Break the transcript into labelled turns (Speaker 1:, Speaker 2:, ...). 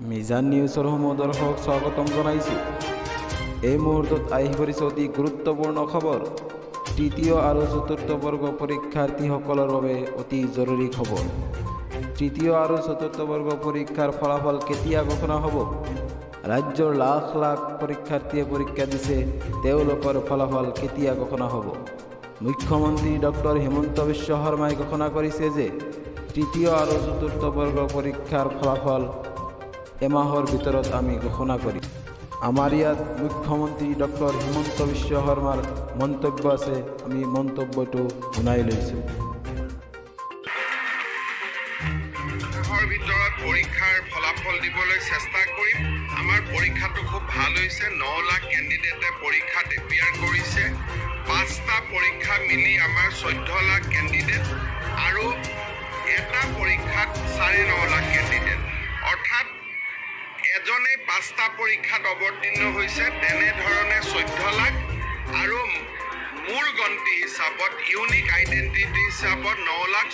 Speaker 1: মিজান নিউজৰ দৰ্শক স্বাগতম জনাইছোঁ। এই মুহূৰ্তত আহি পৰিছে অতি গুৰুত্বপূৰ্ণ খবৰ। তৃতীয় আৰু চতুৰ্থ বৰ্গ পৰীক্ষাৰ্থীসকলৰ বাবে অতি জৰুৰী খবৰ। তৃতীয় আৰু চতুৰ্থ বৰ্গ পৰীক্ষাৰ ফলাফল কেতিয়া ঘোষণা হ'ব? ৰাজ্যৰ লাখ লাখ পৰীক্ষাৰ্থীয়ে পৰীক্ষা দিছে, তেওঁলোকৰ ফলাফল কেতিয়া ঘোষণা হ'ব? মুখ্যমন্ত্ৰী ডক্টৰ হিমন্ত বিশ্ব শৰ্মাই ঘোষণা কৰিছে যে তৃতীয় আৰু চতুৰ্থ বৰ্গ পৰীক্ষাৰ ফলাফল এমাহৰ ভিতৰত আমি ঘোষণা কৰিম। আমাৰ ইয়াত মুখ্যমন্ত্ৰী ডক্টৰ হিমন্ত বিশ্ব শৰ্মাৰ মন্তব্য আছে, আমি মন্তব্যটো শুনাই লৈছোঁ।
Speaker 2: ভিতৰত পৰীক্ষাৰ ফলাফল দিবলৈ চেষ্টা কৰিম। আমাৰ পৰীক্ষাটো খুব ভাল হৈছে। 9 লাখ কেণ্ডিডেটে পৰীক্ষাত এপিয়াৰ কৰিছে। 5টা পৰীক্ষা মিলি আমাৰ 14 লাখ কেণ্ডিডেট আৰু এটা পৰীক্ষাত 9.5 লাখ কেণ্ডিডেট, অৰ্থাৎ এজনে 5টা পৰীক্ষাত অৱতীৰ্ণ হৈছে। তেনেধৰণে 14 লাখ আৰু মূল গন্তি হিচাপত ইউনিক আইডেণ্টিটি হিচাপত 9 লাখ